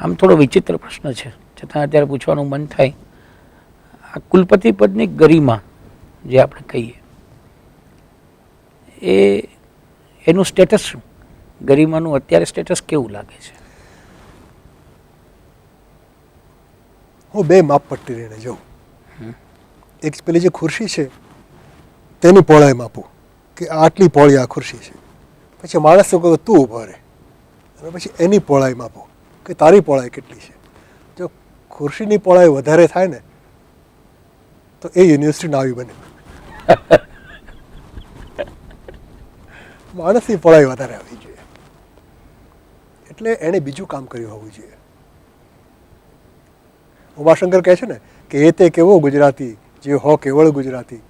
આમ થોડો વિચિત્ર પ્રશ્ન છે, છતાં અત્યારે પૂછવાનું મન થાય. આ કુલપતિ પદની ગરિમા જે આપણે કહીએ, એનું સ્ટેટસ શું? ગરિમાનું અત્યારે સ્ટેટસ કેવું લાગે છે? હું બે માપપટ્ટી લઈને જાઉં. એક પેલી જે ખુરશી છે તેની પહોળાઈ માપું કે આટલી પહોળી આ ખુરશી છે. પછી માણસ કહે તું ઊભો રહે, અને પછી એની પહોળાઈ માપો કે તારી પહોળાઈ કેટલી છે. જો ખુરશીની પહોળાઈ વધારે થાય ને તો એ યુનિવર્સિટી નાવી બને. માણસની પહોળાઈ વધારે આવવી જોઈએ. એટલે એણે બીજું કામ કર્યું હોવું જોઈએ. ઉમાશંકર કહે છે ને કે એ તે કેવો ગુજરાતી જે હો કેવળ ગુજરાતી,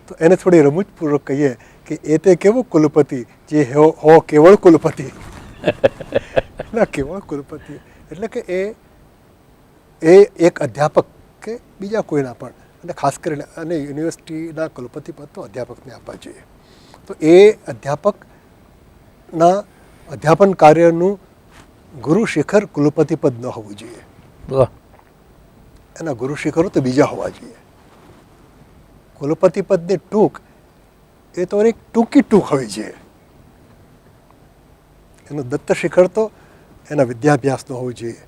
તો એને થોડી રમૂજપૂર્વક કહીએ કે એ તે કેવો કુલપતિ જે હો કેવળ કુલપતિ. કેવળ કુલપતિ એટલે કે એ એક અધ્યાપક કે બીજા કોઈના પણ, અને ખાસ કરીને અને યુનિવર્સિટીના કુલપતિ પદ તો અધ્યાપકને આપવા જોઈએ. તો એ અધ્યાપકના અધ્યાપન કાર્યનું ગુરુ શિખર કુલપતિ પદ ન હોવું જોઈએ. એના ગુરુ શિખરો તો બીજા હોવા જોઈએ. કુલપતિ પદની ટૂંક એ તો એક ટૂંકી ટૂંક હોવી જોઈએ. એનું દત્ત શિખર તો એના વિદ્યાભ્યાસનું હોવું જોઈએ,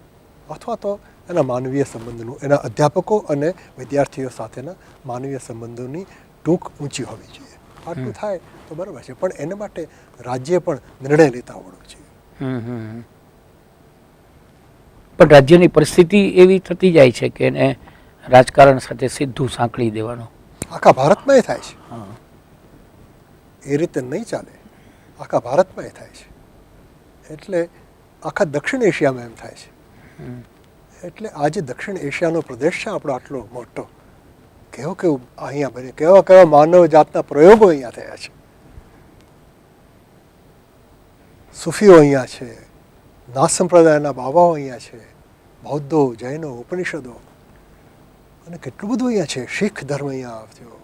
અથવા તો એના માનવીય સંબંધનું, એના અધ્યાપકો અને વિદ્યાર્થીઓ સાથેના માનવીય સંબંધોની ટૂંક ઊંચી હોવી જોઈએ. આટલું થાય તો બરાબર છે, પણ એના માટે રાજ્ય પણ નિર્ણય લેતા આવડવું જોઈએ. પણ રાજ્યની પરિસ્થિતિ એવી થતી જાય છે કે એને રાજકારણ સાથે સીધું સાંકળી દેવાનું. આખા ભારતમાં એ થાય છે. એ રીતે નહીં ચાલે. આખા ભારતમાં એ થાય છે. એટલે આખા દક્ષિણ એશિયામાં એમ થાય છે. એટલે આજે દક્ષિણ એશિયાનો પ્રદેશ છે આપણો આટલો મોટો, કેવું અહીંયા બને, કેવા માનવ જાતના પ્રયોગો અહીંયા થયા છે. સૂફીઓ અહીંયા છે, નાથ સંપ્રદાયના બાબાઓ અહીંયા છે, બૌદ્ધો, જૈનો, ઉપનિષદો, અને કેટલું બધું અહીંયા છે. શીખ ધર્મ અહીંયા આવ્યો,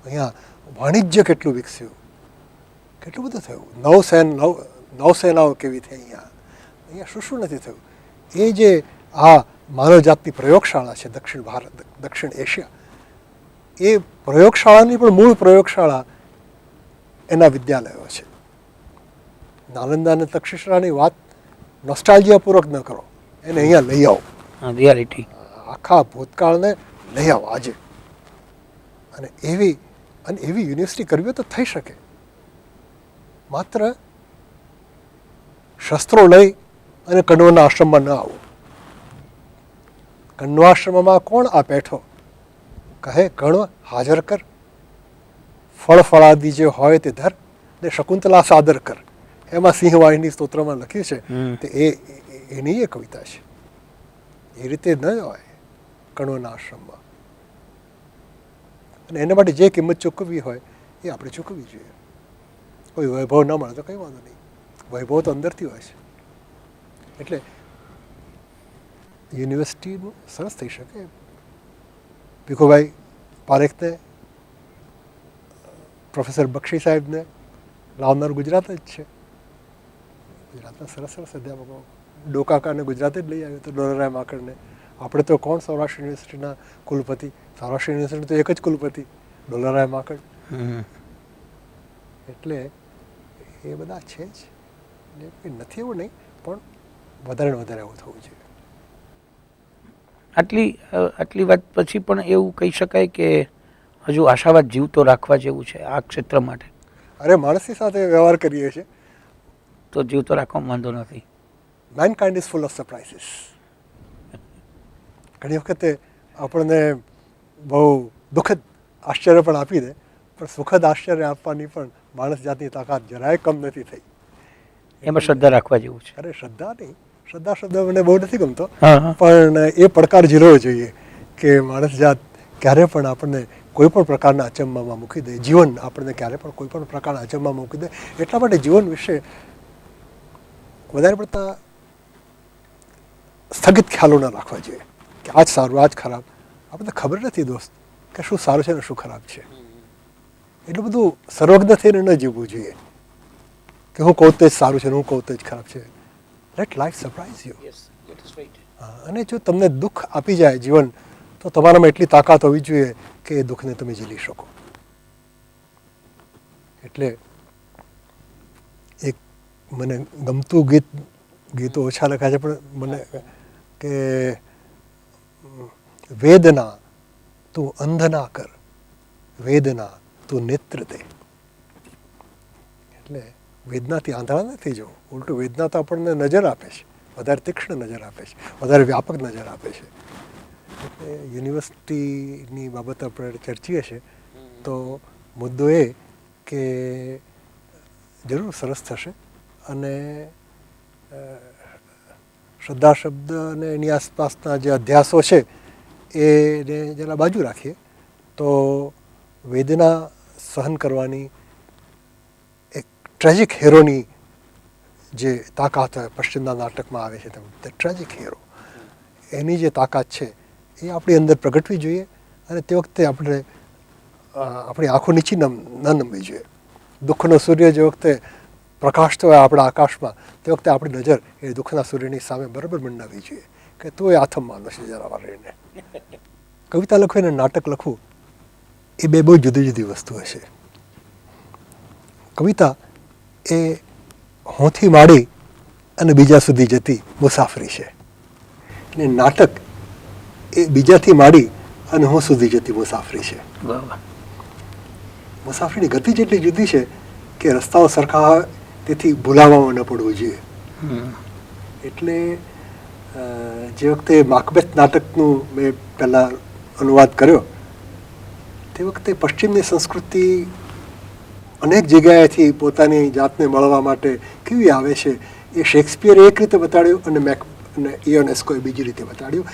અહીંયા વાણિજ્ય કેટલું વિકસ્યું, કેટલું બધું થયું. નૌસેનાઓ કેવી થઈ અહીંયા શું નથી થયું. એ જે આ માનવજાતની પ્રયોગશાળા છે દક્ષિણ એશિયા, એ પ્રયોગશાળાની પણ મૂળ પ્રયોગશાળા એના વિદ્યાલયો છે. નાલંદા અને તક્ષશિલાની વાત નોસ્ટાલ્જિયાપૂર્વક ન કરો, એને અહીંયા લઈ આવો. રિયાલિટી આખા ભૂતકાળને લઈ આવો આજે. અને એવી યુનિવર્સિટી કરવી હોય તો થઈ શકે. માત્ર શસ્ત્રો લઈ અને કણવના આશ્રમમાં ન આવો. કણવાશ્રમમાં કોણ આ બેઠો કહે કણવ હાજર કર, ફળ ફળાદી જે હોય તે ધર ને શકુંતલા સાદર કર. એમાં સિંહવાહિની સ્તોત્રમાં લખ્યું છે. તે એની એ કવિતા છે. એ રીતે ન હોય કણવના આશ્રમમાં. અને એના માટે જે કિંમત ચૂકવવી હોય એ આપણે ચૂકવવી જોઈએ. કોઈ વૈભવ ન મળે તો કંઈ વાંધો નહીં, વૈભવ તો અંદરથી હોય છે. એટલે યુનિવર્સિટીનું સરસ થઈ શકે. ભીખુભાઈ પારેખને, પ્રોફેસર બક્ષી સાહેબને લાવનાર ગુજરાત જ છે. ગુજરાતના સરસ અધ્યાપકો. ડોકાકાને ગુજરાતે જ લઈ આવ્યો હતો, ડોલરાય માકડને. આપણે તો કોણ સૌરાષ્ટ્ર યુનિવર્સિટીના કુલપતિ? સૌરાષ્ટ્ર યુનિવર્સિટી તો એક જ કુલપતિ, ડોલરાય માકડ. એટલે એ બધા છે જ. નથી એવું નહીં, પણ વધારે ને વધારે એવું થવું જોઈએ. આટલી વાત પછી પણ એવું કહી શકાય કે હજુ આશાવાદ જીવતો રાખવા જેવું છે આ ક્ષેત્ર માટે. અરે માણસની સાથે વ્યવહાર કરીએ છીએ તો જીવતો રાખવામાં વાંધો નથી. Mankind is full of surprises. ઘણી વખતે આપણને બહુ દુઃખદ આશ્ચર્ય પણ આપી દે, પણ સુખદ આશ્ચર્ય આપવાની પણ માણસ જાતની તાકાત જરાય કમ નથી થઈ. એમાં શ્રદ્ધા રાખવા જેવું છે. અરે શ્રદ્ધા નહીં, શ્રદ્ધા શબ્દ મને બહુ નથી ગમતો, પણ એ પડકાર ઝીલવો જોઈએ કે માણસ જાત ક્યારે પણ આપણને કોઈ પણ પ્રકારના અચંબામાં મૂકી દે. જીવન આપણને ક્યારે પણ કોઈ પણ પ્રકારના અચંબામાં મૂકી દે. એટલા માટે જીવન વિશે વધારે પડતા સ્થગિત ખ્યાલો ન રાખવા જોઈએ કે આજ સારું આજ ખરાબ. આપણને ખબર નથી દોસ્ત કે શું સારું છે ને શું ખરાબ છે. એટલું બધું સર્વજ્ઞ થઈને ન જીવવું જોઈએ કે હું કહું તે જ સારું છે ને હું કહું તે જ ખરાબ છે. Let life surprise you. અને જો તમને દુઃખ આપી જાય જીવન, તો તમારામાં એટલી તાકાત હોવી જોઈએ કે એ દુઃખને તમે ઝીલી શકો. એટલે એક મને ગમતું ગીતો ઓછા લખાય છે, પણ મને કે વેદના તું અંધ ના કર, વેદના તું નેત્ર દે. એટલે વેદનાથી આંધળા નથી જવું, ઉલટું વેદના તો આપણને નજર આપે છે, વધારે તીક્ષ્ણ નજર આપે છે, વધારે વ્યાપક નજર આપે છે. એટલે યુનિવર્સિટીની બાબત આપણે ચર્ચીએ છીએ તો મુદ્દો એ કે જરૂર સરસ થશે, અને શ્રદ્ધા શબ્દ અને એની આસપાસના જે અધ્યાસો છે એને જરા બાજુ રાખીએ તો વેદના સહન કરવાની એક ટ્રેજિક હીરોની જે તાકાત પશ્ચિમના નાટકમાં આવે છે, ધ ટ્રેજિક હીરો, એની જે તાકાત છે એ આપણી અંદર પ્રગટવી જોઈએ. અને તે વખતે આપણે આપણી આંખો નીચી ન નમવી જોઈએ. દુઃખનો સૂર્ય જે વખતે પ્રકાશતો હોય આપણા આકાશમાં, તે વખતે આપણી નજર એ દુઃખના સૂર્યની સામે બરાબર મંડાવવી જોઈએ કે તું એ આથમવાનો છે જરા રહીને. કવિતા લખવું અને નાટક લખવું એ બે બહુ જુદી જુદી વસ્તુઓ છે. કવિતા એ હોંથી માંડી અને બીજા સુધી જતી મુસાફરી છે, અને નાટક એ બીજાથી માંડી અને હું સુધી જતી મુસાફરી છે. મુસાફરીની ગતિ જેટલી જુદી છે કે રસ્તાઓ સરખા હોય તેથી ભૂલાવામાં ન પડવું જોઈએ. એટલે જે વખતે માકબેથ નાટકનું મેં પહેલાં અનુવાદ કર્યો, તે વખતે પશ્ચિમની સંસ્કૃતિ અનેક જગ્યાએથી પોતાની જાતને મળવા માટે કેવી આવે છે એ શેક્સપિયરે એક રીતે બતાડ્યું અને ઇયોનેસ્કોએ બીજી રીતે બતાડ્યું.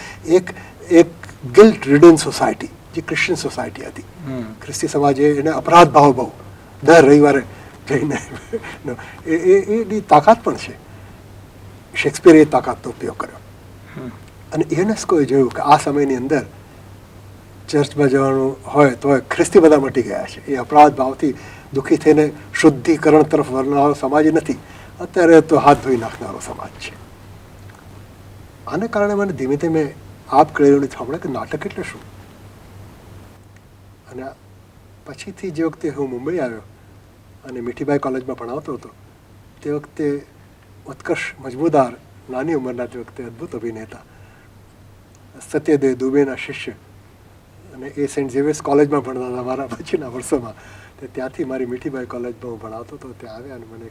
એક ગિલ્ટ રિડન સોસાયટી જે ક્રિશ્ચિયન સોસાયટી હતી, ખ્રિસ્તી સમાજે એને અપરાધ ભાવ બહુ, દર રવિવારે જઈને એની તાકાત પણ છે. શેક્સપિયરે એ તાકાતનો ઉપયોગ કર્યો, અને ઇયોનેસ્કોએ જોયું કે આ સમયની અંદર ચર્ચમાં જવાનું હોય તો ખ્રિસ્તી બધા મટી ગયા છે. એ અપરાધ ભાવથી દુઃખી થઈને શુદ્ધિકરણ તરફ વળનારો સમાજ નથી, અત્યારે તો હાથ ધોઈ નાખનારો સમાજ છે. આને કારણે મને ધીમે ધીમે આપ કળેલું સાંભળે કે નાટક એટલે શું. અને પછીથી જે વખતે હું મુંબઈ આવ્યો અને મીઠીબાઈ કોલેજમાં ભણાવતો હતો, તે વખતે ઉત્કર્ષ મજમુદાર નાની ઉંમરના તે વખતે અદ્ભુત અભિનેતા સત્યદેવ દુબેના શિષ્ય, અને એ સેન્ટ ઝેવિયર્સ કોલેજમાં ભણતા હતા મારા પછીના વર્ષોમાં. તે ત્યાંથી મારી મીઠીબાઈ કોલેજમાં હું ભણાવતો હતો, ત્યાં આવ્યા અને મને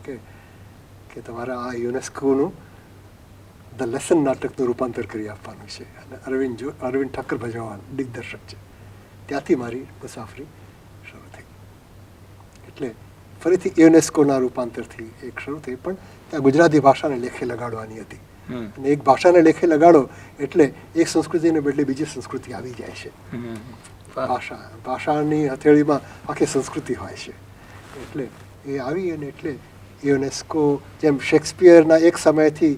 કે તમારે આ યુનેસ્કોનું ધ લેસન નાટકનું રૂપાંતર કરી આપવાનું છે, અને અરવિંદ ઠક્કર ભજવાન દિગ્દર્શક છે. ત્યાંથી મારી મુસાફરી શરૂ થઈ. એટલે ફરીથી યુનેસ્કોના રૂપાંતરથી એક શરૂ થઈ, પણ ત્યાં ગુજરાતી ભાષાને લેખે લગાડવાની હતી. અને એક ભાષાને લેખે લગાડો એટલે એક સંસ્કૃતિને બદલે બીજી સંસ્કૃતિ આવી જાય છે. ભાષાની હથેળીમાં આખી સંસ્કૃતિ હોય છે. એટલે એ આવી, અને એટલે યુનેસ્કો જેમ શેક્સપિયરના એક સમયથી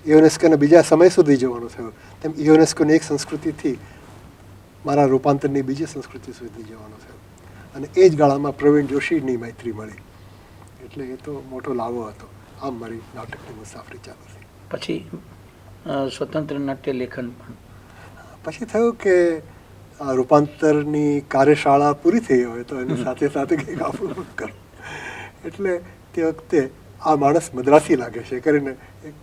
યુનેસ્કોના બીજા સમય સુધી જવાનું થયું, તેમ યુનેસ્કોની એક સંસ્કૃતિથી મારા રૂપાંતરની બીજી સંસ્કૃતિ સુધી જવાનું થયું. અને એ જ ગાળામાં પ્રવીણ જોશીની મૈત્રી મળી, એટલે એ તો મોટો લાવો હતો. આમ મારી નાટકની મુસાફરી ચાલુ થઈ. પછી સ્વતંત્ર નાટ્ય લેખન પણ પછી થયું કે આ રૂપાંતરની કાર્યશાળા પૂરી થઈ હોય તો એની સાથે સાથે કંઈક આપણું કર. એટલે તે વખતે આ માણસ મદ્રાસી લાગે છે કરીને એક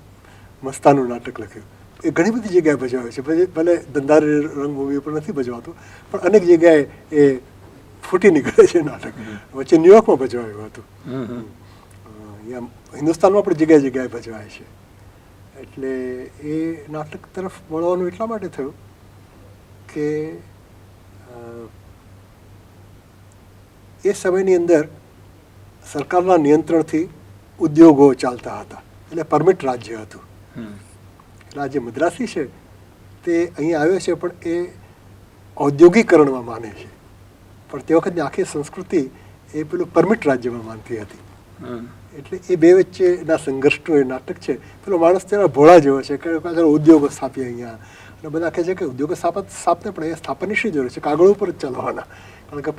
મસ્તાનું નાટક લખ્યું. એ ઘણી બધી જગ્યાએ ભજવાય છે, ભલે ધંધારી રંગભૂમિ પર નથી ભજવાતું, પણ અનેક જગ્યાએ એ ફૂટી નીકળે છે નાટક. વચ્ચે ન્યુયોર્કમાં ભજવાયું હતું, હિન્દુસ્તાનમાં પણ જગ્યાએ જગ્યાએ ભજવાય છે. એટલે એ નાટક તરફ વળવાનું એટલા માટે થયું કે એ સમયની અંદર સરકારના નિયંત્રણથી ઉદ્યોગો ચાલતા હતા, એટલે પરમિટ રાજ્ય હતું. રાજ્ય મદ્રાસી છે તે અહીં આવ્યો છે, પણ એ ઔદ્યોગિકરણમાં માને છે. પણ તે વખતની આખી સંસ્કૃતિ એ પેલું પરમિટ રાજ્યમાં માનતી હતી. એટલે એ બે વચ્ચેના સંઘર્ષનું એ નાટક છે. પેલો માણસ તેના ભોળા જેવો છે કે ઉદ્યોગો સ્થાપીએ અહીંયા, અને બધા કહે છે કે ઉદ્યોગો સ્થાપને પણ એ સ્થાપનની શી જરૂર છે, કાગળ ઉપર જ ચલાવવાના, કારણ કે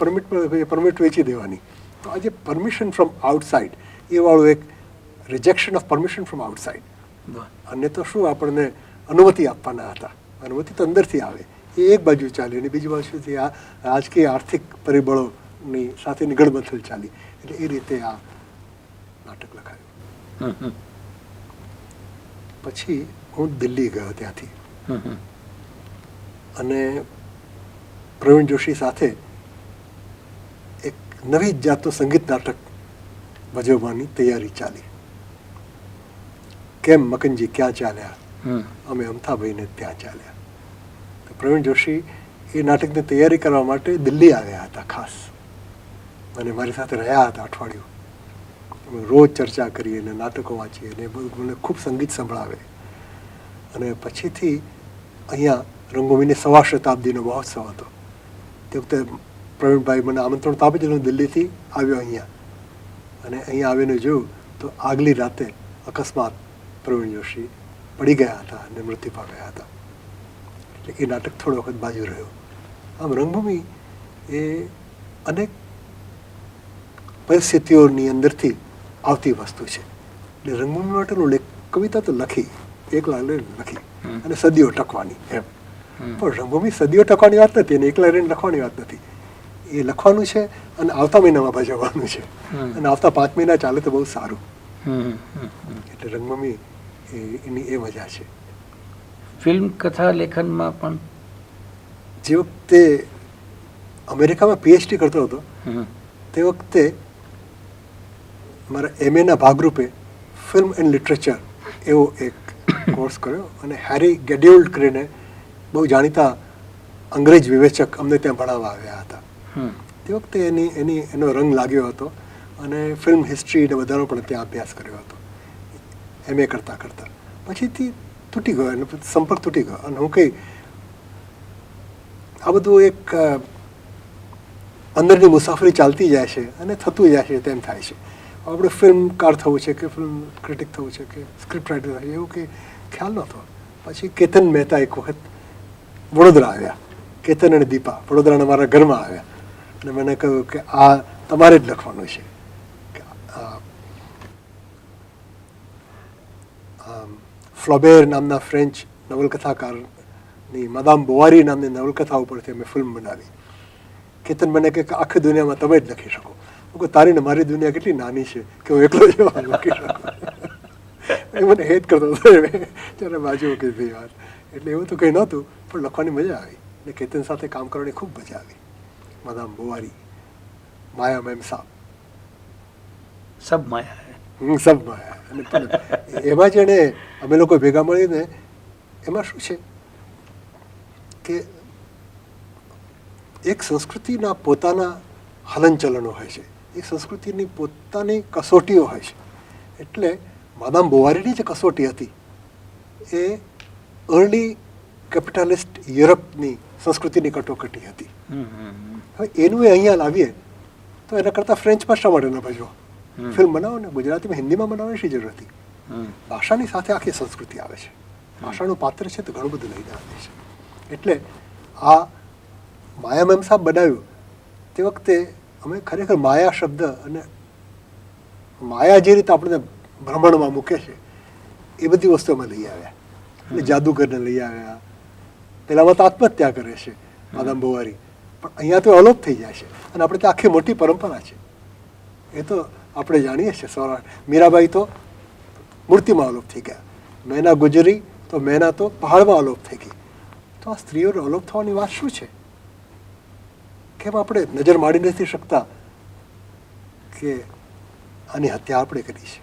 પરમિટ વેચી દેવાની. તો આજે પરમિશન ફ્રોમ આઉટસાઇડ એ વાળું એક rejection of permission from outside, વાહ. અને તો શું આપણને અનુમતિ આપવાના હતા. અનુમતિ તો અંદરથી આવે, એ એક બાજુ ચાલી અને બીજી બાજુથી આ રાજકીય આર્થિક પરિબળોની સાથેની ગળમથલ ચાલી. એટલે એ રીતે આ નાટક લખાયું. પછી હું દિલ્હી ગયો ત્યાંથી અને પ્રવીણ જોશી સાથે એક નવી જ જાતનું સંગીત નાટક ભજવવાની તૈયારી ચાલી. કેમ મકનજી ક્યાં ચાલ્યા, અમે અમથાભાઈને ત્યાં ચાલ્યા. તો પ્રવીણ જોશી એ નાટકની તૈયારી કરવા માટે દિલ્હી આવ્યા હતા ખાસ, અને મારી સાથે રહ્યા હતા અઠવાડિયું. અમે રોજ ચર્ચા કરીએ અને નાટકો વાંચીએ અને બધું મને ખૂબ સંગીત સંભળાવે. અને પછીથી અહીંયા રંગભૂમિની 1.25 શતાબ્દીનો મહોત્સવ હતો. તે વખતે પ્રવીણભાઈ મને આમંત્રણ તો આપી દીધું. દિલ્હીથી આવ્યો અહીંયા, અને અહીંયા આવીને જોયું તો આગલી રાતે અકસ્માત પ્રવીણ જોશી પડી ગયા હતા અને મૃત્યુ પામ્યા હતા. એટલે એ નાટક થોડો વખત બાજુ રહ્યો. આમ રંગભૂમિ એ અનેક પરિસ્થિતિઓની અંદરથી આવતી વસ્તુ છે. એટલે રંગભૂમિ માટેનું કવિતા તો લખી, એકલા લખી અને સદીઓ ટકવાની એમ. પણ રંગભૂમિ સદીઓ ટકવાની વાત નથી અને એકલા રહીને લખવાની વાત નથી. એ લખવાનું છે અને આવતા મહિનામાં ભજવવાનું છે, અને આવતા 5 મહિના ચાલે તો બહુ સારું. એટલે રંગભૂમિ એની એ મજા છે. ફિલ્મ કથા લેખનમાં પણ જે વખતે અમેરિકામાં પીએચડી કરતો હતો તે વખતે મારા એમએના ભાગરૂપે ફિલ્મ એન્ડ લિટરેચર એવો એક કોર્સ કર્યો, અને હેરી ગેડ્યુલ્ડ કરીને બહુ જાણીતા અંગ્રેજ વિવેચક અમને ત્યાં ભણાવવા આવ્યા હતા. તે વખતે એનો રંગ લાગ્યો હતો, અને ફિલ્મ હિસ્ટ્રી ને બધાનો પણ ત્યાં અભ્યાસ કર્યો હતો એમએ કરતાં કરતાં. પછીથી તૂટી ગયો, એનો સંપર્ક તૂટી ગયો. અને હું કંઈ આ બધું એક અંદરની મુસાફરી ચાલતી જાય છે અને થતું જાય છે તેમ થાય છે. આપણે ફિલ્મકાર થવું છે કે ફિલ્મ ક્રિટિક થવું છે કે સ્ક્રિપ્ટ રાઇટર થવું છે એવું કંઈ ખ્યાલ નહોતો. પછી કેતન મહેતા એક વખત વડોદરા આવ્યા. કેતન અને દીપા વડોદરાના મારા ઘરમાં આવ્યા અને મને કહ્યું કે આ તમારે જ લખવાનું છે. ફ્લોબેર નામના ફ્રેન્ચ નવલકથાકારની માદામ બોવારી નામની નવલકથા ઉપરથી અમે ફિલ્મ બનાવી. કેતન મને કહે કે આખી દુનિયામાં તમે જ લખી શકો. તારી ને મારી દુનિયા કેટલી નાની છે કે હું એકલો જ લખી શકું. એ મને હેત કરતો હતો ત્યારે બાજુ મૂકી દીધી વાત. એટલે એવું તો કંઈ નહોતું, પણ લખવાની મજા આવી. એટલે કેતન સાથે કામ કરવાની ખૂબ મજા આવી. માદામ બોવારી, માયા મેમ સાહેબ, સબ માયા સબ માયા. અને એમાં જેણે અમે લોકો ભેગા મળીને એમાં શું છે કે એક સંસ્કૃતિના પોતાના હલનચલનો હોય છે, એક સંસ્કૃતિની પોતાની કસોટીઓ હોય છે. એટલે માદામ બોવારીની જે કસોટી હતી એ અર્લી કેપિટાલિસ્ટ યુરોપની સંસ્કૃતિની કટોકટી હતી. હવે એનું એ અહીંયા લાવીએ તો એના કરતાં ફ્રેન્ચમાં શા માટે ન ભજવો? ફિલ્મ બનાવો ને, ગુજરાતીમાં હિન્દીમાં બનાવવાની શી જરૂર હતી? ભાષાની સાથે આખી સંસ્કૃતિ આવે છે. ભાષાનું પાત્ર છે તો ઘણું બધું લઈને આવે છે. એટલે આ માયા મેમ સાહેબ બનાવ્યું તે વખતે અમે ખરેખર માયા શબ્દ અને માયા જે રીતે આપણને ભ્રમણમાં મૂકે છે એ બધી વસ્તુઓમાં લઈ આવ્યા. એટલે જાદુગરને લઈ આવ્યા. પેલામાં તો આત્મહત્યા કરે છે માદામ બોવારી, પણ અહીંયા તો અલોપ થઈ જાય છે. અને આપણે ત્યાં આખી મોટી પરંપરા છે, એ તો આપણે જાણીએ છીએ. સૌરાષ્ટ્ર મીરાબાઈ તો મૂર્તિમાં અલોપ થઈ ગયા, મેના ગુજરી તો મેના તો પહાડમાં અલોપ થઈ ગઈ. તો આ સ્ત્રીઓનો અલોપ થવાની વાત શું છે? કેમ આપણે નજર માંડી નથી શકતા કે આની હત્યા આપણે કરી છે?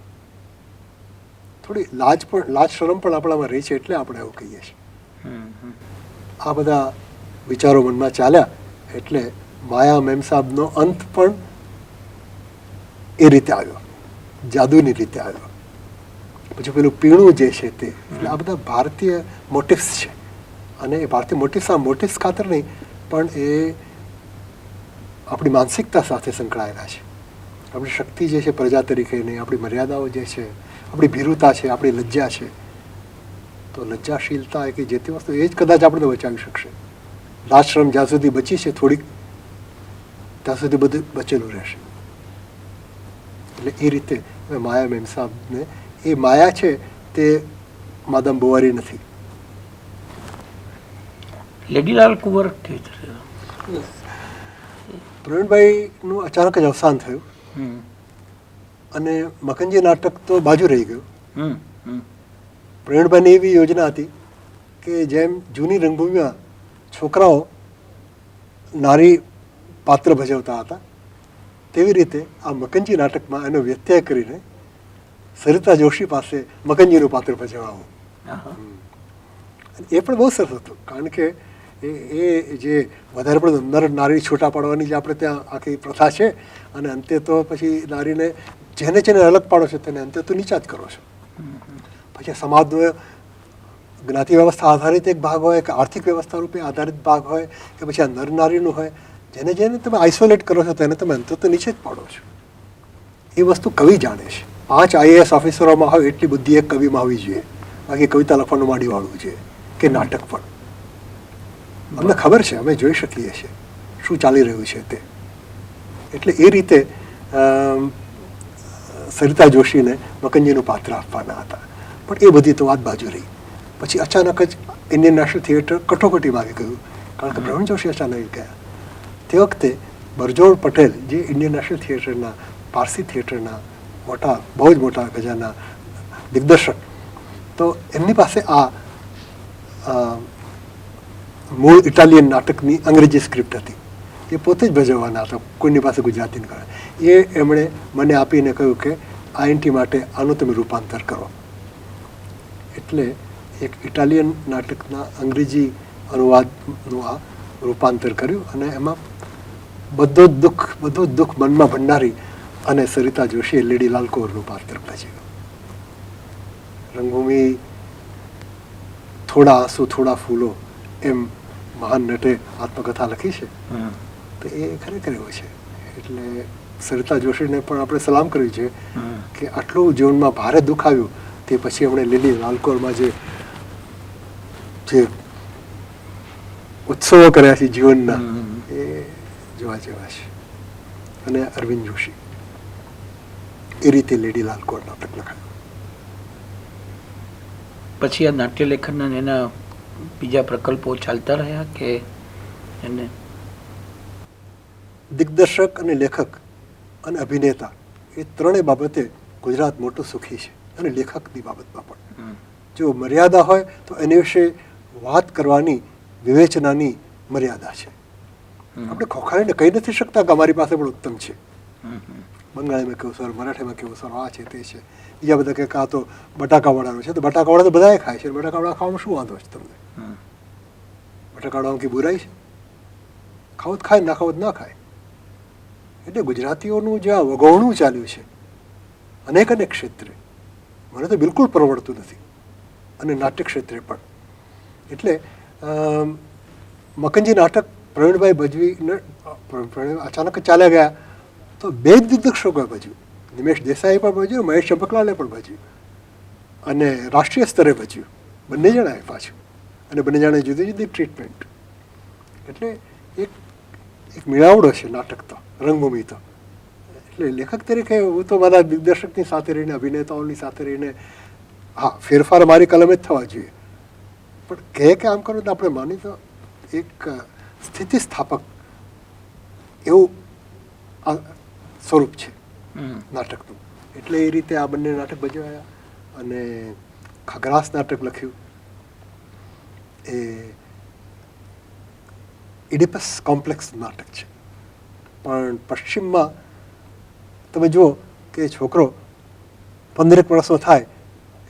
થોડી લાજ શરમ પણ આપણામાં રહી છે, એટલે આપણે એવું કહીએ છીએ. આ બધા વિચારો મનમાં ચાલ્યા એટલે માયા મેમ સાહેબનો અંત પણ એ રીતે આવ્યો, જાદુની રીતે આવ્યો. પછી પેલું પીણું જે છે તે, એટલે આ બધા ભારતીય મોટિવ્સ છે. અને એ ભારતીય મોટિવ્સ ખાતર નહીં, પણ એ આપણી માનસિકતા સાથે સંકળાયેલા છે. આપણી શક્તિ જે છે પ્રજા તરીકેની, આપણી મર્યાદાઓ જે છે, આપણી ભીરુતા છે, આપણી લજ્જા છે. તો લજ્જાશીલતા એ કે જે તે વસ્તુ એ જ કદાચ આપણે બચાવી શકશે. લાજશ્રમ જ્યાં સુધી બચી છે થોડીક, ત્યાં સુધી બધું બચેલું રહેશે. એટલે એ રીતે માયા મેમ સાહેબને એ માયા છે તે માદમ બુવારી નથી. લેડીલાલ કુંવર થિયેટર. પ્રવીણભાઈનું અચાનક જ અવસાન થયું હમ અને મકનજી નાટક તો બાજુ રહી ગયું. હમ હમ પ્રવીણભાઈની એવી યોજના હતી કે જેમ જૂની રંગભૂમિમાં છોકરાઓ નારી પાત્ર ભજવતા હતા, તેવી રીતે આ મકનજી નાટકમાં એનો વ્યત્યય કરીને સરિતા જોશી પાસે મકનજીનું પાત્ર ભજવાવું. આહા. એ પણ બહુ સરસ હતું, કારણ કે એ જે વધારે પડતું નર નારી છૂટા પાડવાની જે આપણે ત્યાં આખી પ્રથા છે, અને અંતે તો પછી નારીને જેને અલગ પાડો છો તેને અંતે તો નીચા જ કરો છો. પછી સમાજનો જ્ઞાતિ વ્યવસ્થા આધારિત એક ભાગ હોય કે આર્થિક વ્યવસ્થા રૂપે આધારિત ભાગ હોય કે પછી આ નર નારીનું હોય, જેને તમે આઇસોલેટ કરો છો તેને તમે અંતે તો નીચે જ પાડો છો. એ વસ્તુ કવિ જાણે છે. 5 IAS ઓફિસરોમાં હોય એટલી બુદ્ધિ એક કવિમાં હોવી જોઈએ, બાકી કવિતા લખવાનું માંડી વાળવું જોઈએ કે નાટક પણ. અમને ખબર છે, અમે જોઈ શકીએ છીએ શું ચાલી રહ્યું છે તે. એટલે એ રીતે સરિતા જોશીને મકનજીનું પાત્ર આપવાના હતા. પણ એ બધી તો વાત બાજુ રહી. પછી અચાનક જ ઇન્ડિયન નેશનલ થિયેટર કટોકટીમાં આવી ગયું, કારણ કે પ્રવીણ જોશી અચાનક ગયા. તે વખતે બરજોડ પટેલ, જે ઇન્ડિયન નેશનલ થિયેટરના પારસી થિયેટરના મોટા, બહુ જ મોટા ગજાના દિગ્દર્શક, તો એમની પાસે આ મૂળ ઇટાલિયન નાટકની અંગ્રેજી સ્ક્રિપ્ટ હતી. એ પોતે જ ભજવવાના હતા, કોઈની પાસે ગુજરાતી ન કરે. એ એમણે મને આપીને કહ્યું કે INT માટે આનું તમે રૂપાંતર કરો. એટલે એક ઇટાલિયન નાટકના અંગ્રેજી અનુવાદનું આ રૂપાંતર કર્યું, અને એમાં બધું જ દુઃખ મનમાં ભંડારી અને સરિતા જોશીએ લેડી લાલ કૌરનું પાત્ર ભજવ્યું. રંગભૂમિ થોડા આંસુ થોડા ફૂલો એમ મહાન નટે આત્મકથા લખી છે, તો એ ખરેખર એવું છે. એટલે સરિતા જોશીને પણ આપણે સલામ કરવી છે કે આટલું જીવનમાં ભારે દુઃખ આવ્યું તે પછી એમણે લીલી લાલકોરમાં જે ઉત્સવો કર્યા છે જીવનના, એ જોવા જેવા છે. અને અરવિંદ જોશી એ રીતે લેડી લાલકોર નાટક લખાયું. પછી આ નાટ્ય લેખનના ને એના બીજા પ્રકલ્પો ચાલતા રહ્યા કે એને? દિગ્દર્શક અને લેખક અને અભિનેતા એ ત્રણેય બાબતે ગુજરાત મોટું સુખી છે, અને લેખકની બાબતમાં પણ. જો મર્યાદા હોય તો એની વિશે વાત કરવાની વિવેચનાની મર્યાદા છે. આપણે ખોખારીને કહી નથી શકતા કે અમારી પાસે પણ ઉત્તમ છે, બંગાળીમાં કેવું સર, મરાઠીમાં કેવું સર, આ છે તે છે. બીજા બધા કે આ તો બટાકાવાળાનું છે, તો બટાકાવાળા તો બધાએ ખાય છે, બટાકાવાળા ખાવામાં શું વાંધો છે તમને? બટાકાવાળામાં કે બુરાઈ છે? ખાવું જ ખાય, ના ખાવું જ ના ખાય. એટલે ગુજરાતીઓનું જે આ વગોવણું ચાલ્યું છે અનેક ક્ષેત્રે, મને તો બિલકુલ પરવડતું નથી, અને નાટ્ય ક્ષેત્રે પણ. એટલે મકનજી નાટક પ્રવીણભાઈ ભજવીને અચાનક ચાલ્યા ગયા તો 2 દિગ્દર્શકોએ ભજ્યું. નિમેશ દેસાઈએ પણ ભજ્યું, મહેશ ચંપકલાલે પણ ભજ્યું, અને રાષ્ટ્રીય સ્તરે ભજ્યું. બંને જણાએ પાછું, અને બંને જણાએ જુદી જુદી ટ્રીટમેન્ટ. એટલે એક મેળાવડો છે નાટક તો, રંગભૂમિ તો. એટલે લેખક તરીકે હું તો મારા દિગ્દર્શકની સાથે રહીને, અભિનેતાઓની સાથે રહીને, હા, ફેરફાર મારી કલમે જ થવા જોઈએ, પણ કે આમ કરું તો આપણે માની તો એક સ્થિતિસ્થાપક એવું આ સ્વરૂપ છે નાટકનું. એટલે એ રીતે આ બંને નાટક ભજવાયા. અને ખગ્રાસ નાટક લખ્યું, એ ઇડિપસ કોમ્પ્લેક્સ નાટક છે, પણ પશ્ચિમમાં તમે જુઓ કે છોકરો 15 વર્ષનો થાય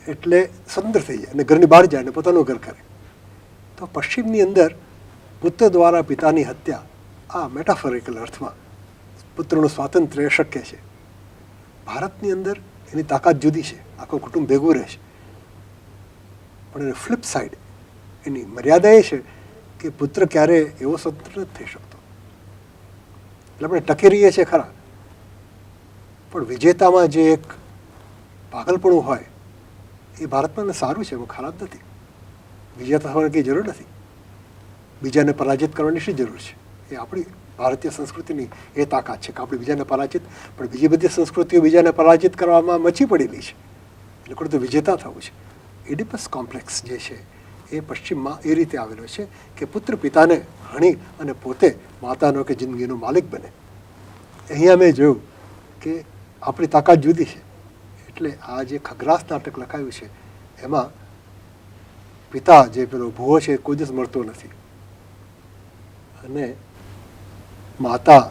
એટલે સ્વતંત્ર થઈ જાય અને ઘરની બહાર જાય અને પોતાનું ઘર કરે. તો પશ્ચિમની અંદર પુત્ર દ્વારા પિતાની હત્યા, આ મેટાફોરિકલ અર્થમાં પુત્રનું સ્વાતંત્ર્ય શક્ય છે. ભારતની અંદર એની તાકાત જુદી છે, આખું કુટુંબ ભેગું રહે છે, પણ એની ફ્લિપ સાઈડ, એની મર્યાદા એ છે કે પુત્ર ક્યારેય એવો સ્વતંત્ર નથી થઈ શકતો. એટલે આપણે ટકી રહીએ છીએ ખરા, પણ વિજેતામાં જે એક પાગલપણું હોય એ ભારતમાં સારું છે, એમાં ખરાબ નથી. વિજેતા થવાની કંઈ જરૂર નથી, બીજાને પરાજિત કરવાની શી જરૂર છે? એ આપણી ભારતીય સંસ્કૃતિની એ તાકાત છે કે આપણે બીજાને પરાજિત, પણ બીજી બધી સંસ્કૃતિઓ બીજાને પરાજિત કરવામાં મચી પડેલી છે. એટલે તો વિજેતા થવું છે. એડિપસ કોમ્પ્લેક્સ જે છે એ પશ્ચિમમાં એ રીતે આવેલો છે કે પુત્ર પિતાને હણી અને પોતે માતાનો કે જિંદગીનો માલિક બને. અહીંયા મેં જોયું કે આપણી તાકાત જુદી છે. એટલે આ જે ખગ્રાસ નાટક લખાયું છે એમાં પિતા જે પેલો ભૂવો છે કોઈ દિવસ મળતો નથી, અને માતા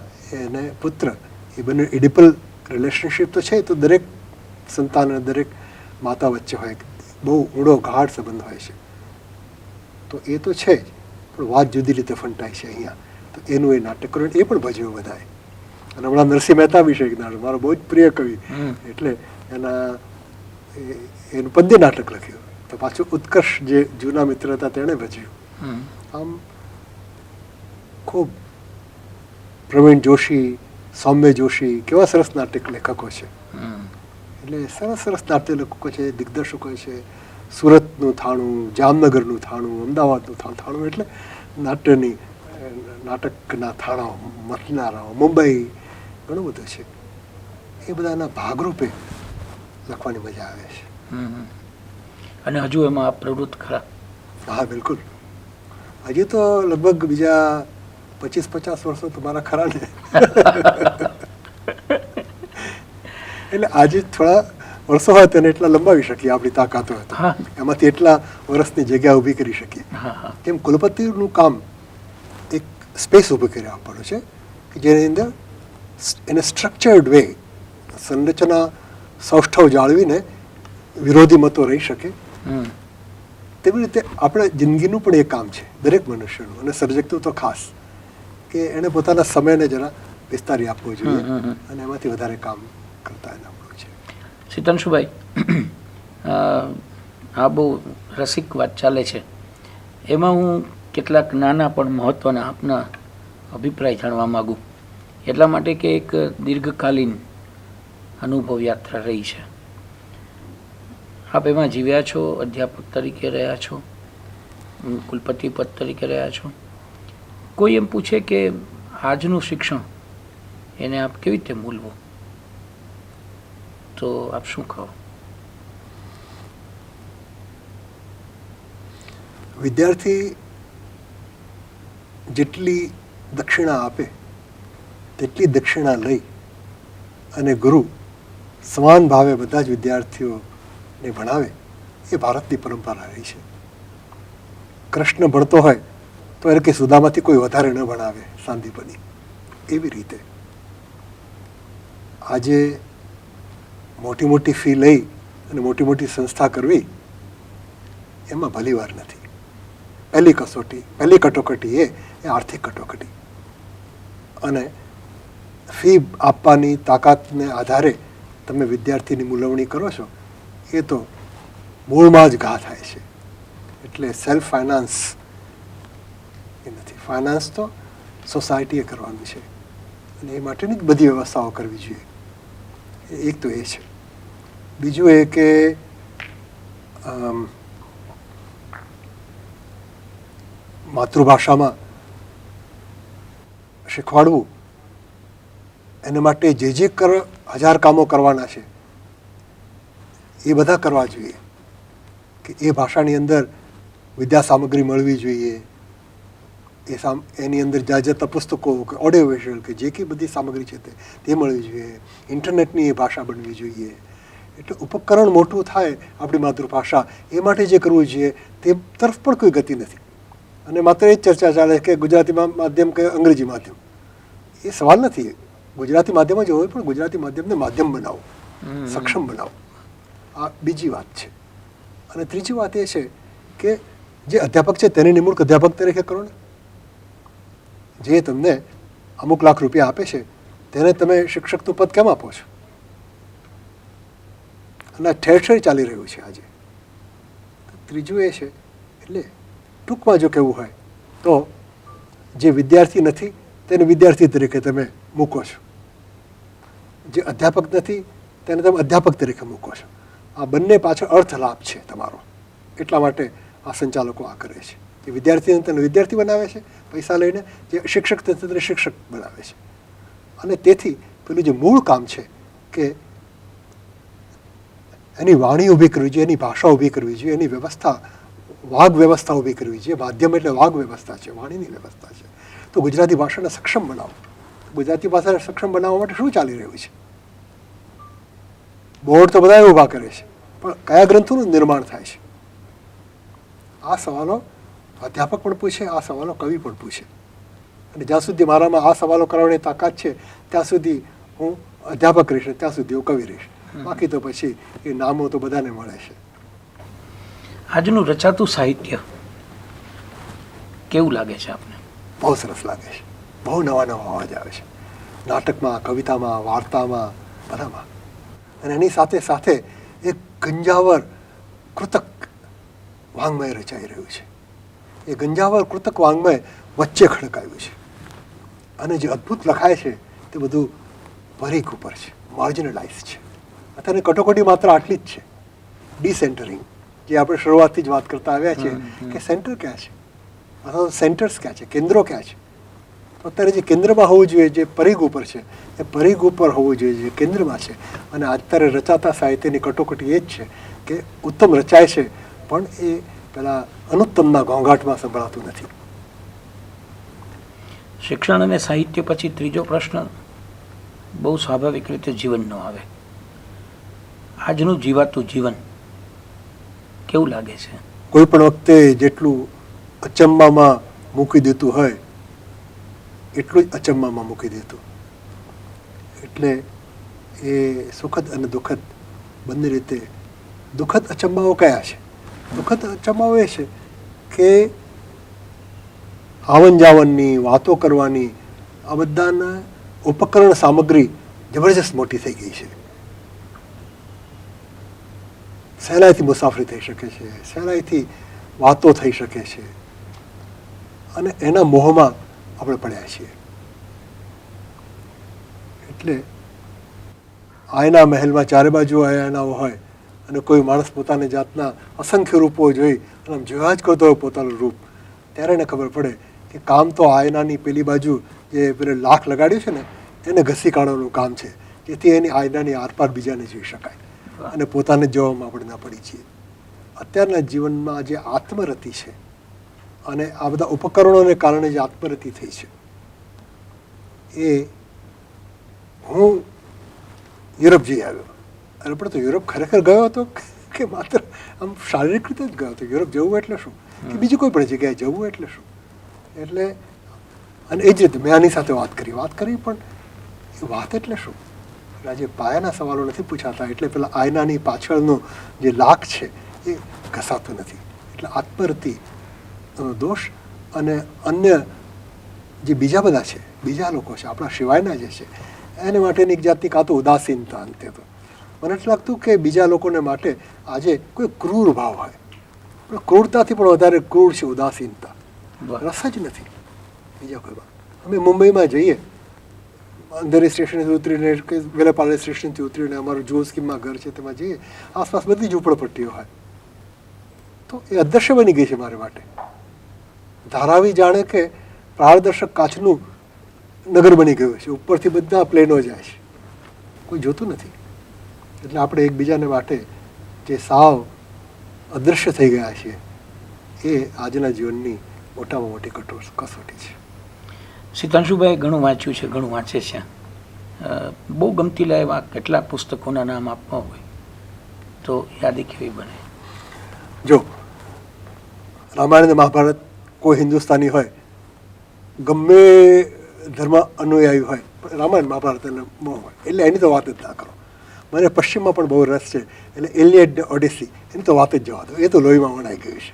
અને પુત્ર એ બંને એડિપલ રિલેશનશિપ તો છે, તો દરેક સંતાન અને દરેક માતા વચ્ચે હોય, બહુ ઊંડો ગાઢ સંબંધ હોય છે. તો એ તો છે જ, પણ વાત જુદી રીતે ફંટાય છે અહીંયા. તો એનું એ નાટક કર્યું, એ પણ ભજવ્યું બધાએ. અને હમણાં નરસિંહ મહેતા વિશે એક નાટક, મારો બહુ જ પ્રિય કવિ, એટલે એનું પદ્ય નાટક લખ્યું. તો પાછું ઉત્કર્ષ જે જૂના મિત્ર હતા તેણે ભજવ્યું. આમ ખૂબ પ્રવીણ જોશી, સૌમ્ય જોશી કેવા સરસ નાટક લેખકો છે. એટલે સરસ સરસ નાટ્ય લેખકો છે, દિગ્દર્શકો છે. સુરતનું થાણું, જામનગરનું થાણું, અમદાવાદનું થાણું, એટલે નાટકના થાણાઓ, મથનારાઓ, મુંબઈ, ઘણું બધું છે. એ બધાના ભાગરૂપે લખવાની મજા આવે છે. અને હજુ એમાં આપ પ્રવૃત્ત ખરા? હા, બિલકુલ. હજી તો લગભગ બીજા 25-50 વર્ષો તમારા ખરા ને. એટલે આજે થોડા વર્ષો હોય તેને એટલા લંબાવી શકીએ, આપણી તાકાતો હોય તો એમાંથી એટલા વર્ષની જગ્યા ઊભી કરી શકીએ. તેમ કુલપતિનું કામ એક સ્પેસ ઊભી કરી આપવાનું છે કે જેની અંદર એને સ્ટ્રક્ચર્ડ વે સંરચના સૌષ્ઠવ જાળવીને વિરોધી મતો રહી શકે. તેવી રીતે આપણે જિંદગીનું પણ એ કામ છે દરેક મનુષ્યનું, અને સર્જકનું તો ખાસ, કે એણે પોતાના સમયને જરા વિસ્તારી આપવો જોઈએ અને એમાંથી વધારે કામ કરતા એને આપણું છે. શીતાંશુભાઈ, આ બહુ રસિક વાત ચાલે છે, એમાં હું કેટલાક નાના પણ મહત્ત્વના આપના અભિપ્રાય જાણવા માગું, એટલા માટે કે એક દીર્ઘકાલીન અનુભવ યાત્રા રહી છે. આપ એમાં જીવ્યા છો, અધ્યાપક તરીકે રહ્યા છો, કુલપતિ પદ તરીકે રહ્યા છો. કોઈ એમ પૂછે કે આજનું શિક્ષણ એને આપ કેવી રીતે મૂલવું, તો આપ શું કહો? વિદ્યાર્થી જેટલી દક્ષિણા આપે તેટલી દક્ષિણા લઈ અને ગુરુ સમાન ભાવે બધા જ વિદ્યાર્થીઓને ભણાવે, એ ભારતની પરંપરા રહી છે. કૃષ્ણ ભણતો હોય તો એને કે સુદામાંથી કોઈ વધારે ન ભણાવે સાંદીપની. એવી રીતે આજે મોટી મોટી ફી લઈ અને મોટી મોટી સંસ્થા કરવી એમાં ભલી વાર નથી. પહેલી કસોટી, પહેલી કટોકટી એ આર્થિક કટોકટી, અને ફી આપવાની તાકાતને આધારે તમે વિદ્યાર્થીની મૂલવણી કરો છો, એ તો મૂળમાં જ ઘા થાય છે. એટલે સેલ્ફ ફાઇનાન્સ એ નથી. ફાઇનાન્સ તો સોસાયટીએ કરવાનું છે, અને એ માટેની જ બધી વ્યવસ્થાઓ કરવી જોઈએ. એક તો એ છે. બીજું એ કે માતૃભાષામાં શીખવાડવું, એના માટે જે હજાર કામો કરવાના છે એ બધા કરવા જોઈએ. કે એ ભાષાની અંદર વિદ્યા સામગ્રી મળવી જોઈએ, એની અંદર જાજતા પુસ્તકો કે ઓડિયો વિઝ્યુઅલ કે જે કંઈ બધી સામગ્રી છે તે મળવી જોઈએ. ઇન્ટરનેટની એ ભાષા બનવી જોઈએ. એટલે ઉપકરણ મોટું થાય આપણી માતૃભાષા, એ માટે જે કરવું જોઈએ તે તરફ પણ કોઈ ગતિ નથી. અને માત્ર એ જ ચર્ચા ચાલે કે ગુજરાતી માધ્યમ કે અંગ્રેજી માધ્યમ, એ સવાલ નથી. ગુજરાતી માધ્યમ જ હોય, પણ ગુજરાતી માધ્યમને માધ્યમ બનાવો, સક્ષમ બનાવો. આ બીજી વાત છે. અને ત્રીજી વાત એ છે કે જે અધ્યાપક છે તેની નિમણૂક અધ્યાપક તરીકે કરો ને. જે તમને અમુક લાખ રૂપિયા આપે છે તેને તમે શિક્ષકનું પદ કેમ આપો છો? અને ઠેર ઠેર ચાલી રહ્યું છે આજે. ત્રીજું એ છે, એટલે ટૂંકમાં જો કહેવું હોય તો જે વિદ્યાર્થી નથી તેને વિદ્યાર્થી તરીકે તમે મૂકો છો, જે અધ્યાપક નથી તેને તમે અધ્યાપક તરીકે મૂકો છો. આ બંને પાછળ અર્થ લાભ છે તમારો. એટલા માટે આ સંચાલકો આ કરે છે. જે વિદ્યાર્થીને તેને વિદ્યાર્થી બનાવે છે પૈસા લઈને, જે શિક્ષક તેને શિક્ષક બનાવે છે. અને તેથી પેલું જે મૂળ કામ છે કે એની વાણી ઊભી કરવી જોઈએ, એની ભાષા ઊભી કરવી જોઈએ, એની વ્યવસ્થા વાગ વ્યવસ્થા ઊભી કરવી જોઈએ. માધ્યમ એટલે વાગ વ્યવસ્થા છે, વાણીની વ્યવસ્થા છે. તો ગુજરાતી ભાષાને સક્ષમ બનાવો. ગુજરાતી ભાષાને સક્ષમ બનાવવા માટે શું ચાલી રહ્યું છે? બોર્ડ તો બધા ઊભા કરે છે, પણ કયા ગ્રંથોનું નિર્માણ થાય છે? આ સવાલો અધ્યાપક પણ પૂછે, આ સવાલો કવિ પણ પૂછે. અને જ્યાં સુધી મારામાં આ સવાલો કરવાની તાકાત છે ત્યાં સુધી હું અધ્યાપક રહીશ, ત્યાં સુધી હું કવિ રહીશ. બાકી તો પછી એ નામો તો બધાને મળે છે. આજનું રચાતું સાહિત્ય કેવું લાગે છે આપને? બહુ સરસ લાગે છે. બહુ નવા નવા અવાજ આવે છે નાટકમાં, કવિતામાં, વાર્તામાં, બધામાં. અને એની સાથે સાથે એક ગંજાવર કૃતક વાંગ્મય રચાઈ રહ્યું છે. એ ગંજાવર કૃતક વાંગ્મય વચ્ચે ખડકાયું છે. અને જે અદ્ભુત લખાય છે તે બધું ભરીક ઉપર છે, માર્જિનલાઇઝ છે. અત્યારે કટોકટી માત્ર આટલી જ છે, ડિસેન્ટરિંગ, જે આપણે શરૂઆતથી જ વાત કરતા આવ્યા છીએ કે સેન્ટર ક્યાં છે અથવા સેન્ટર્સ ક્યાં છે, કેન્દ્રો ક્યાં છે. તો અત્યારે જે કેન્દ્રમાં હોવું જોઈએ, જે પરિઘ ઉપર છે, એ પરિઘ ઉપર હોવું જોઈએ, જે કેન્દ્રમાં છે. અને અત્યારે રચાતા સાહિત્યની કટોકટી એ જ છે કે ઉત્તમ રચાય છે પણ એ પેલા અનુત્તમના ઘોંઘાટમાં સંભળાતું નથી. શિક્ષણ અને સાહિત્ય પછી ત્રીજો પ્રશ્ન બહુ સ્વાભાવિક રીતે જીવનનો આવે. આજનું જીવાતું જીવન કેવું લાગે છે? કોઈ પણ વખતે જેટલું અચંબામાં મૂકી દેતું હોય એટલું જ અચંબામાં મૂકી દેતું. એટલે એ સુખદ અને દુઃખદ બંને રીતે. દુઃખદ અચંબાઓ કયા છે? દુઃખદ અચંબાઓ એ છે કે આવન જાવનની, વાતો કરવાની, આ બધાના ઉપકરણ સામગ્રી જબરજસ્ત મોટી થઈ ગઈ છે. સહેલાઈથી મુસાફરી થઈ શકે છે, સહેલાઈથી વાતો થઈ શકે છે. અને એના મોહમાં આપણે પડ્યા છીએ. એટલે આયના મહેલમાં ચારે બાજુ આયનાઓ હોય અને કોઈ માણસ પોતાની જાતના અસંખ્ય રૂપો જોઈ અને આમ જોયા જ કરતો હોય પોતાનું રૂપ, ત્યારે એને ખબર પડે કે કામ તો આયનાની પેલી બાજુ જે પેલે લાખ લગાડ્યું છે ને એને ઘસી કાઢવાનું કામ છે, જેથી એની આયનાની આરપાર બીજાને જોઈ શકાય અને પોતાને જોવામાં આપણે ના પડી છીએ. અત્યારના જીવનમાં જે આત્મરતિ છે અને આ બધા ઉપકરણોને કારણે જે આત્મરતિ થઈ છે, એ હું યુરોપ જઈ આવ્યો. અને પણ તો યુરોપ ખરેખર ગયો હતો કે માત્ર આમ શારીરિક રીતે જ ગયો હતો? યુરોપ જવું એટલે શું, કે બીજી કોઈ પણ જગ્યાએ જવું એટલે શું? એટલે અને એ જ રીતે મેં આની સાથે વાત કરી પણ એ વાત એટલે શું? આજે પાયાના સવાલો નથી પૂછાતા. એટલે પેલા આયનાની પાછળનો જે લાખ છે એ ઘસાતો નથી. એટલે આત્મરતિ દોષ અને અન્ય જે બીજા બધા છે, બીજા લોકો છે, આપણા સિવાયના જે છે, એને માટેની એક જાતની કાં તો ઉદાસીનતા. અંતે તો મને નથી લાગતું કે બીજા લોકોને માટે આજે કોઈ ક્રૂર ભાવ હોય, પણ ક્રૂરતાથી પણ વધારે ક્રૂર છે ઉદાસીનતા. રસ જ નથી બીજા કોઈ વાત. અમે મુંબઈમાં જઈએ, અંધેરી સ્ટેશનથી ઉતરીને કે વેલેપાલે સ્ટેશનથી ઉતરીને અમારું જુઓ સ્કીમમાં ઘર છે તેમાં જઈએ, આસપાસ બધી ઝૂંપડપટ્ટીઓ હોય. તો એ અદૃશ્ય બની ગઈ છે મારે માટે. ધારાવી જાણે કે પારદર્શક કાચનું નગર બની ગયું છે. ઉપરથી બધા પ્લેનો જાય છે, કોઈ જોતું નથી. એટલે આપણે એકબીજાને માટે જે સાવ અદૃશ્ય થઈ ગયા છીએ એ આજના જીવનની મોટામાં મોટી કસોટી છે. સિતાંશુભાઈ ઘણું વાંચ્યું છે, ઘણું વાંચે છે. બહુ ગમતી લે એવા કેટલાક પુસ્તકોના નામ આપવા હોય તો યાદી કેવી બને? જો રામાયણ અને મહાભારત કોઈ હિન્દુસ્તાની હોય, ગમે ધર્મ અનુયાયી હોય, પણ રામાયણ મહાભારત એને મોહ હોય એટલે એની તો વાત જ ના કરો. મને પશ્ચિમમાં પણ બહુ રસ છે એટલે એલિયડ ઓડિસી એની તો વાત જ જવા દો, એ તો લોહીમાં વણાઈ ગયું છે.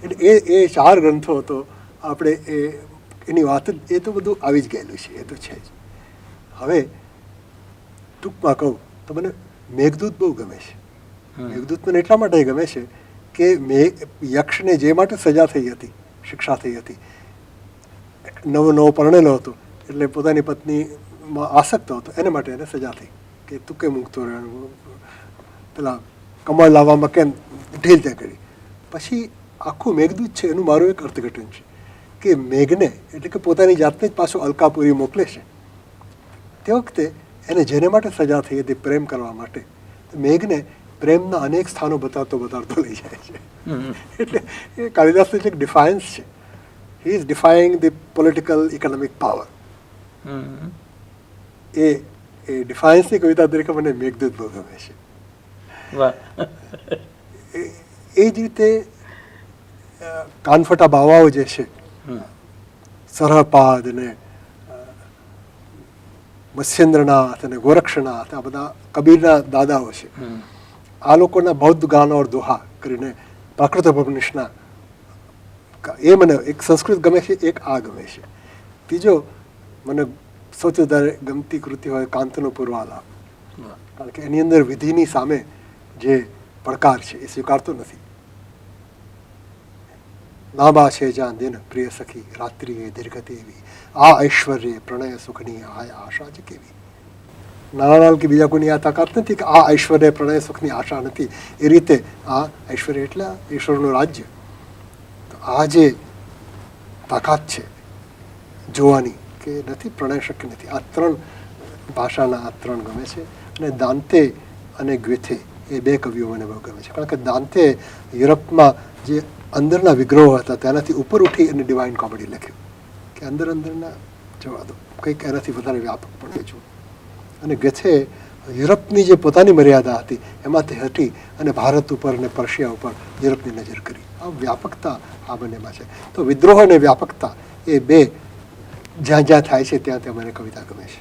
એટલે એ ચાર ગ્રંથો તો આપણે એની વાત જ, એ તો બધું આવી જ ગયેલું છે, એ તો છે જ. હવે ટૂંકમાં કહું તો મને મેઘદૂત બહુ ગમે છે. મેઘદૂત મને એટલા માટે ગમે છે કે યક્ષને જે માટે સજા થઈ હતી, શિક્ષા થઈ હતી, નવો પરણેલો હતો એટલે પોતાની પત્નીમાં આસક્ત હતો, એને માટે એને સજા થઈ કે તું કેમ મૂકતો રહ્યો, પેલા કમળ લાવવામાં કેમ ઢીલ ત્યાં કરી. પછી આખું મેઘદૂત છે એનું મારું એક અર્થઘટન છે કે મેઘને એટલે કે પોતાની જાતને જ પાછું અલકાપુરી મોકલે છે તે વખતે એને જેને માટે સજા થઈ હતી પ્રેમ કરવા માટે, મેઘને પ્રેમના અનેક સ્થાનો બતાવતો લઈ જાય છે. હમ. એટલે એ કાલિદાસનું એક ડિફાયન્સ છે. He is defying the political economic power. Hmm. એ ડિફાયન્સની કવિતા તરીકે મને મેઘદૂત બહુ ગમે છે. વાહ. એ જ રીતે કાનફટા બાવાઓ જે છે, હમ. સરહપાદ અને મત્સ્યેન્દ્રનાથ અને ગોરક્ષનાથ, આ બધા કબીરના દાદાઓ છે. હમ. આ લોકોના બૌદ્ધ ગાનો ઓર દોહા કરીને પ્રાકૃતોપનિષદના, એ મને એક સંસ્કૃત ગમે છે, એક આ ગમે છે. ત્રીજો મને સૌથી વધારે ગમતી કૃતિ હોય કાંતનો પૂર્વાલાપ, વાહ. કારણ કે એની અંદર વિધિની સામે જે પડકાર છે એ સ્વીકારતો નથી. નાબા છે જ્યાં દિન પ્રિય સખી રાત્રિએ દીર્ઘતી એવી, આ ઐશ્વર્ય પ્રણય સુખની આશા જ કેવી. નાનાલાલ કે બીજા કોઈની આ તાકાત નથી કે આ ઐશ્વર્ય પ્રણય સુખની આશા નથી. એ રીતે આ ઐશ્વર્ય એટલે ઈશ્વરનું રાજ્ય. તો આ જે તાકાત છે જોવાની કે નથી, પ્રણય શક્ય નથી. આ ત્રણ ભાષાના આ ત્રણ ગમે છે. અને દાંતે અને ગ્વેથે એ બે કવિઓ મને બહુ ગમે છે, કારણ કે દાંતે યુરોપમાં જે અંદરના વિગ્રહો હતા તેનાથી ઉપર ઉઠી અને ડિવાઇન કોમેડી લખ્યું કે અંદરના જવા દો, કંઈક એનાથી વધારે વ્યાપક પણ વેચવું. અને ગેથે યુરોપની જે પોતાની મર્યાદા હતી એમાંથી હટી અને ભારત ઉપર અને પર્શિયા ઉપર યુરોપની નજર કરી. આ વ્યાપકતા આ બંનેમાં છે. તો વિદ્રોહ અને વ્યાપકતા એ બે જ્યાં જ્યાં થાય છે ત્યાં ત્યાં મને કવિતા ગમે છે.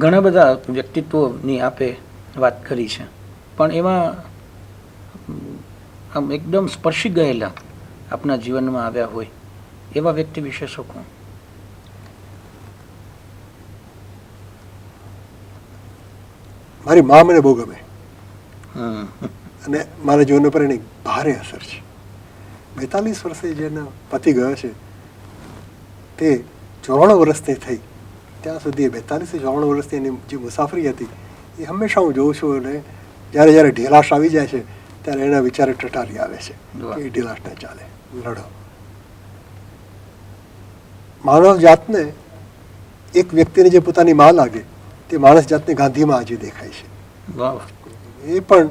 ઘણા બધા વ્યક્તિત્વોની આપે વાત કરી છે, પણ એમાં આમ એકદમ સ્પર્શી ગયેલા આપના જીવનમાં આવ્યા હોય એવા વ્યક્તિ વિશે શું કહું? મારી મા મને બહુ ગમે હમ. અને મારા જીવન ઉપર એની ભારે અસર છે. 42 વર્ષે જેનો પતિ ગયો છે તે 94 વર્ષની થઈ ત્યાં સુધી 42-94 વર્ષની એની જે મુસાફરી હતી એ હંમેશા હું જોઉં છું. અને જ્યારે જ્યારે ઢીલાશ આવી જાય છે ત્યારે એના વિચારે ટટારી આવે છે કે એ ઢીલાશ ન ચાલે, લડો. માનવ જાતને એક વ્યક્તિને જે પોતાની માં લાગે તે માણસ જાતને ગાંધીમાં આજે દેખાય છે. વાહ. એ પણ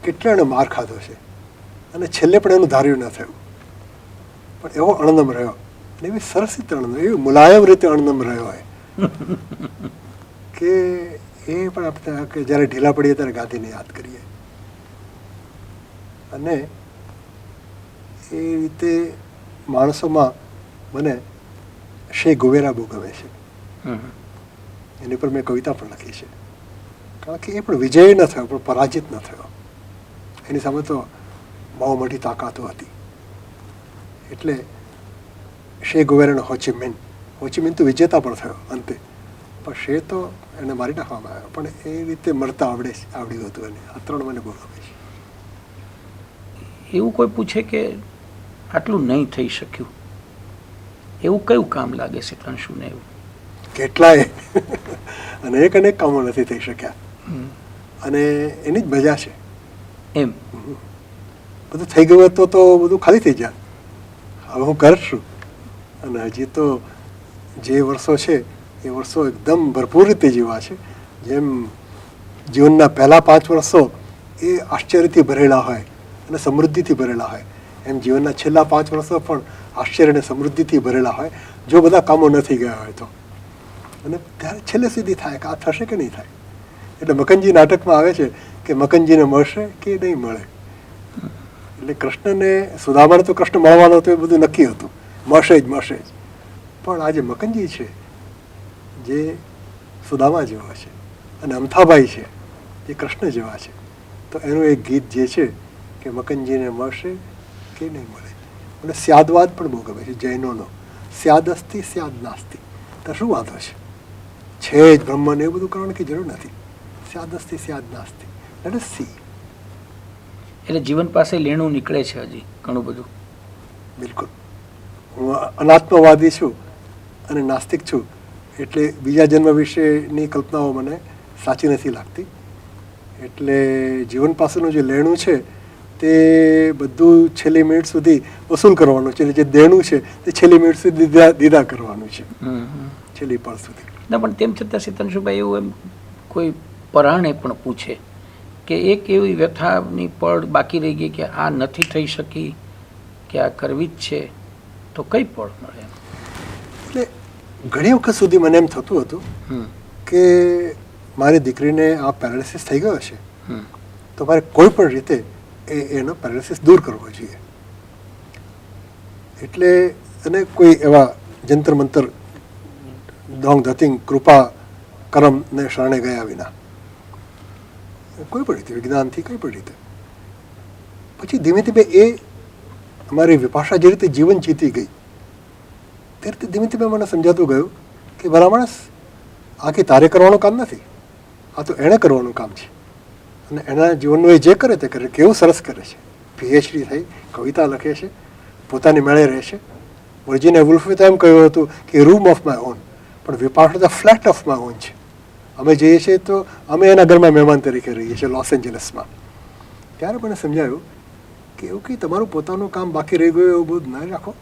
કેટલા એણે માર ખાધો છે અને છેલ્લે પણ એનું ધાર્યું ન થયું, પણ એવો અણનમ રહ્યો. અને એવી સરસ રીતે અણનમ, એવી મુલાયમ રીતે અણનમ રહ્યો હોય કે એ પણ આપણે કે જ્યારે ઢીલા પડીએ ત્યારે ગાંધીને યાદ કરીએ. અને એ રીતે માણસોમાં મને શે ગુવેરા બહુ ગમે છે. હમ. એની પર મેં કવિતા પણ લખી છે, કારણ કે એ પણ વિજય ન થયો પણ પરાજિત ન થયો. એની સામે તો બહુ મોટી તાકાતો હતી. એટલે શે ગુવેરાનો હોચીમિન તો વિજેતા પણ થયો અંતે, પણ શે તો એને મારી નાખવામાં આવ્યો, પણ એ રીતે મળતા આવડ્યું હતું એને. આ ત્રણ મને બહુ ગમે છે. એવું કોઈ પૂછે કે આટલું નહીં થઈ શક્યું, એવું કયું કામ લાગે છે કંશુને? એવું કેટલાય અનેક કામો નથી થઈ શક્યા અને એની જ મજા છે. એમ બધું થઈ ગયું હતું તો બધું ખાલી થઈ જાય. હવે હું કરશું અને હજી તો જે વર્ષો છે એ વર્ષો એકદમ ભરપૂર રીતે જીવવા છે. જેમ જીવનના પહેલા 5 વર્ષો એ આશ્ચર્યથી ભરેલા હોય અને સમૃદ્ધિથી ભરેલા હોય, એમ જીવનના છેલ્લા 5 વર્ષો પણ આશ્ચર્ય અને સમૃદ્ધિથી ભરેલા હોય, જો બધા કામો ન થઈ ગયા હોય તો. અને ત્યારે છેલ્લે સુધી થાય કે આ થશે કે નહીં થાય. એટલે મકનજી નાટકમાં આવે છે કે મકનજીને મળશે કે નહીં મળે. એટલે કૃષ્ણને, સુદામાને તો કૃષ્ણ મળવાનો હતો એ બધું નક્કી હતું, મળશે જ. પણ આ જે મકનજી છે જે સુદામા જેવા છે અને અમથાભાઈ છે જે કૃષ્ણ જેવા છે, તો એનું એક ગીત જે છે કે મકનજીને મળશે કે નહીં મળે. અને સ્યાદવાદ પણ બહુ ગમે છે જૈનોનો. સ્યાદ અસ્તિ સ્યાદ નાસ્તિ, તો શું વાંધો છે જ બ્રહ્મને એ બધું કરવાની જરૂર નથી. સ્યાદ અસ્તિ સ્યાદ નાસ્તિ, લેટ અસ સી. એટલે જીવન પાસે લેણું નીકળે છે હજી ઘણું બધું. બિલકુલ. હું અનાત્મવાદી છું અને નાસ્તિક છું, એટલે બીજા જન્મ વિશેની કલ્પનાઓ મને સાચી નથી લાગતી. એટલે જીવન પાસેનું જે લેણું છે તે બધું છેલ્લી મિનિટ સુધી વસૂલ કરવાનું છે, જે દેણું છે તે છેલ્લી મિનિટ સુધી દીધા કરવાનું છે, છેલ્લી પળ સુધી. ના, પણ તેમ છતાં સીતનશુભાઈ એવું એમ કોઈ પરાણે પણ પૂછે કે એક એવી વ્યથાની પળ બાકી રહી ગઈ કે આ નથી થઈ શકી, કે આ કરવી જ છે, તો કઈ પળ મળે? એટલે ઘણી વખત સુધી મને એમ થતું હતું હમ કે મારી દીકરીને આ પેરાલિસિસ થઈ ગયો છે, હમ તો મારે કોઈ પણ રીતે એનો પેરાલિસિસ દૂર કરવો જોઈએ. એટલે અને કોઈ એવા જંતર મંતર દોંગ ધતિંગ કૃપા કરમને શરણે ગયા વિના કોઈ પણ રીતે વિજ્ઞાનથી કોઈ પણ રીતે પછી ધીમે ધીમે એ અમારી વિપાશા જે રીતે જીવન જીતી ગઈ તે રીતે ધીમે ધીમે મને સમજાતું ગયું કે ભલા માણસ આ કે તારે કરવાનું કામ નથી, આ તો એણે કરવાનું કામ છે. અને એના જીવનનું એ જે કરે તે કરે, કેવું સરસ કરે છે. પીએચડી થઈ, કવિતા લખે છે, પોતાની મેળે રહે છે. વર્જિનિયા વુલ્ફે તો એમ કહ્યું હતું કે રૂમ ઓફ માય ઓન, પણ વિપાશા તો ફ્લેટ ઓફ માય ઓન છે. અમે જઈએ છીએ તો અમે એના ઘરમાં મહેમાન તરીકે રહીએ છીએ લોસ એન્જલસમાં. ત્યારે મને સમજાયું કે એવું કંઈ તમારું પોતાનું કામ બાકી રહી ગયું એવું બધું ના રાખો.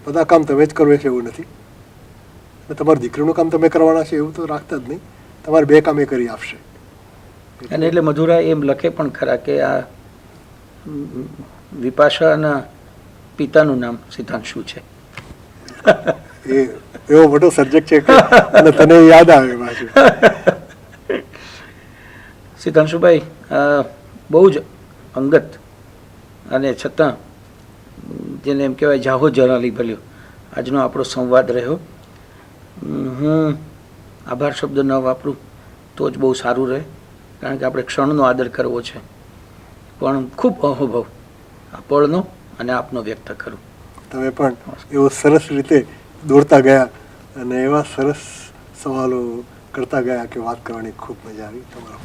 બધા કામ તમે જ કરવું છે એવું નથી, અને તમારું દીકરીનું કામ તમે કરવાના છે એવું તો રાખતા જ નહીં. તમારે બે કામ એ કરી આપશે. અને એટલે મધુરા એમ લખે પણ ખરા કે આ વિપાશાના પિતાનું નામ સિદ્ધાંશુ છે. એ એવો મોટો સબ્જેક્ટ છે કે અને તને યાદ આવે પાછું. સિદ્ધાંશુભાઈ, બહુ જ અંગત અને છતાં જેને એમ કહેવાય જાહો જલાલી ભલ્યો આજનો આપણો સંવાદ રહ્યો. હું આભાર શબ્દ ન વાપરું તો જ બહુ સારું રહે, કારણ કે આપણે ક્ષણનો આદર કરવો છે, પણ ખૂબ અનુભવ આ પળનો અને આપનો વ્યક્ત કરું. તમે પણ એવો સરસ રીતે દોડતા ગયા અને એવા સરસ સવાલો કરતા ગયા કે વાત કરવાની ખૂબ મજા આવી. તમારો